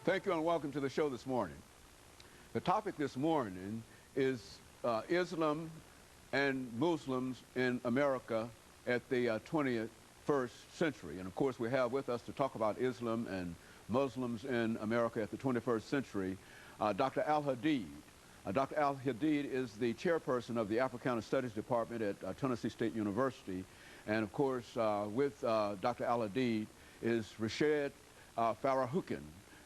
Thank you and welcome to the show this morning. The topic this morning is Islam and Muslims in America at the 21st century. And of course we have with us to talk about Islam and Muslims in America at the 21st century, Dr. AAl-Hadid. Dr. AAl-Hadid is the chairperson of the Africana Studies Department at Tennessee State University. And of course with Dr. AAl-Hadid is RFakhruddin1.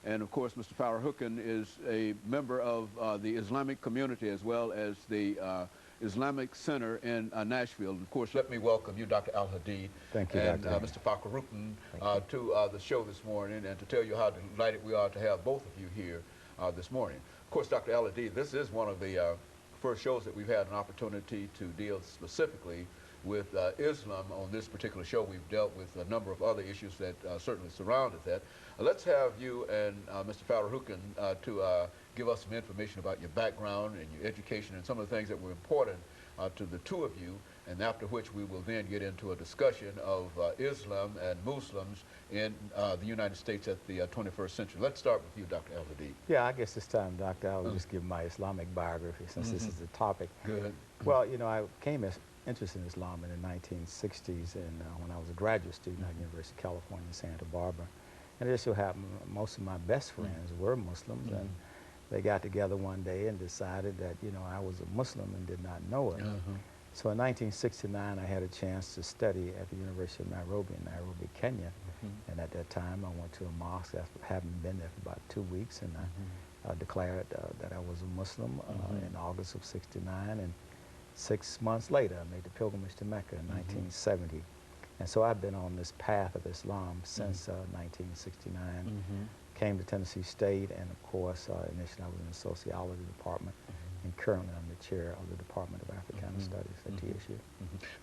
And of course, Mr. RFakhruddin1 is a member of the Islamic community as well as the Islamic Center in Nashville. And of course, let me welcome you, Dr. AAl-Hadid. Thank you, and Dr. Mr. RFakhruddin1 to the show this morning, and to tell you how delighted we are to have both of you here this morning. Of course, Dr. AAl-Hadid, this is one of the first shows that we've had an opportunity to deal specifically with Islam. On this particular show, we've dealt with a number of other issues that certainly surrounded that. Let's have you and Mr. RFakhruddin1 to give us some information about your background and your education and some of the things that were important to the two of you, and after which we will then get into a discussion of Islam and Muslims in the United States at the 21st century. Let's start with you, Dr. AAl-Hadid. Yeah, I guess this time, Doctor, I'll just give my Islamic biography since this is the topic. Good. Well, you know, I came interested in Islam in the 1960s, and when I was a graduate student at the University of California in Santa Barbara. And it just so happened most of my best friends were Muslims, and they got together one day and decided that, you know, I was a Muslim and did not know it. So in 1969, I had a chance to study at the University of Nairobi in Nairobi, Kenya. And at that time, I went to a mosque after having been there for about 2 weeks, and I declared that I was a Muslim in August of '69. And 6 months later, I made the pilgrimage to Mecca in 1970. And so I've been on this path of Islam since 1969. Came to Tennessee State, and of course, initially I was in the sociology department, and currently I'm the chair of the Department of Africana Studies at TSU.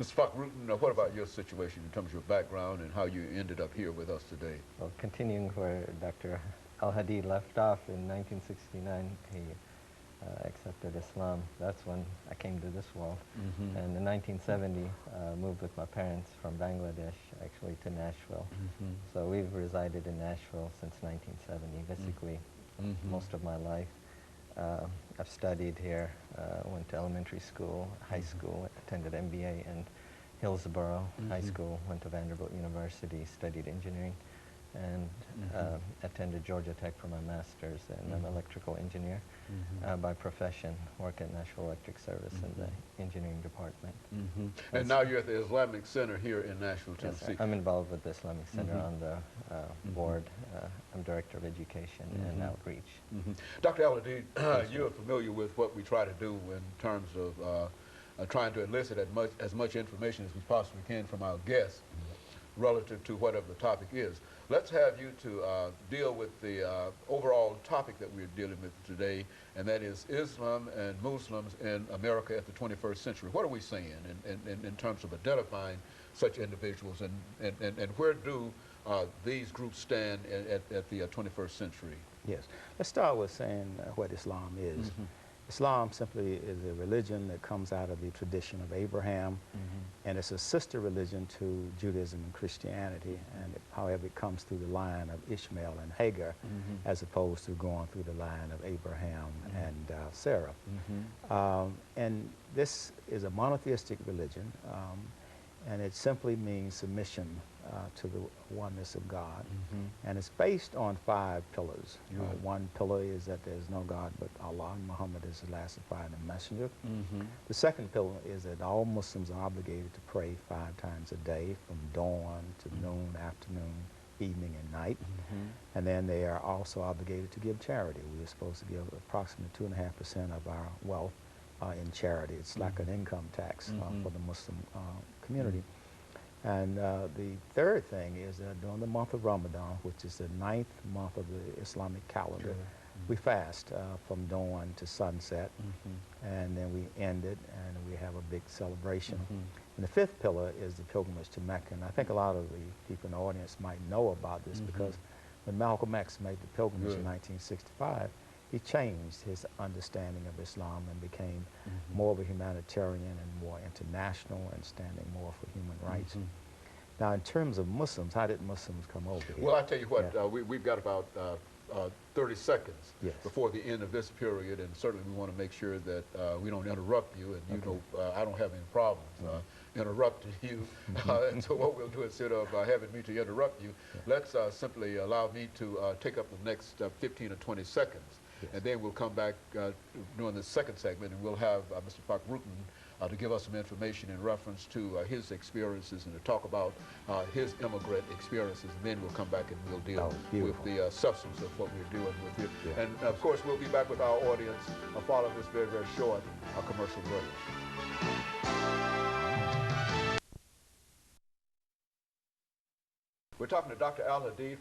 Mr. RFakhruddin1, what about your situation in terms of your background and how you ended up here with us today? Well, continuing where Dr. AAl-Hadid left off, in 1969, he accepted Islam. That's when I came to this world. And in 1970, moved with my parents from Bangladesh, actually, to Nashville. So we've resided in Nashville since 1970, basically most of my life. I've studied here, went to elementary school, high school, attended MBA in Hillsborough High School, went to Vanderbilt University, studied engineering, and attended Georgia Tech for my master's, and I'm an electrical engineer by profession, work at National Electric Service in the engineering department. And now you're at the Islamic Center here in Nashville, Tennessee. Yes, I'm involved with the Islamic Center on the board. I'm Director of Education and Outreach. Dr. AAl-Hadid, you're familiar with what we try to do in terms of trying to elicit as much information as we possibly can from our guests relative to whatever the topic is. Let's have you to deal with the overall topic that we're dealing with today, and that is Islam and Muslims in America at the 21st century. What are we saying in terms of identifying such individuals, and where do these groups stand at the 21st century? Yes. Let's start with saying what Islam is. Islam simply is a religion that comes out of the tradition of Abraham, and it's a sister religion to Judaism and Christianity, and however it comes through the line of Ishmael and Hagar, as opposed to going through the line of Abraham and Sarah. And this is a monotheistic religion, and it simply means submission to the oneness of God. And it's based on 5 pillars. One pillar is that there's no God but Allah, and Muhammad is the last prophet and messenger. The second pillar is that all Muslims are obligated to pray 5 times a day, from dawn to noon, afternoon, evening, and night. And then they are also obligated to give charity. We are supposed to give approximately 2.5% of our wealth in charity. It's like an income tax for the Muslim community. And the third thing is that during the month of Ramadan, which is the 9th month of the Islamic calendar, we fast from dawn to sunset, and then we end it, and we have a big celebration. And the 5th pillar is the pilgrimage to Mecca. And I think a lot of the people in the audience might know about this because when Malcolm X made the pilgrimage in 1965, he changed his understanding of Islam and became more of a humanitarian and more international and standing more for human rights. Now, in terms of Muslims, how did Muslims come over here? Well, I tell you what, we've got about 30 seconds Yes. before the end of this period, and certainly we want to make sure that we don't interrupt you, and you know I don't have any problems interrupting you. And so what we'll do, instead of having me to interrupt you, let's simply allow me to take up the next 15 or 20 seconds. Yes. And then we'll come back during the second segment, and we'll have Mr. Fakhruddin to give us some information in reference to his experiences and to talk about his immigrant experiences. And then we'll come back and we'll deal with the substance of what we're doing with you. Yeah. And of course, we'll be back with our audience following this very, very short commercial break. We're talking to Dr. Al-Hadid.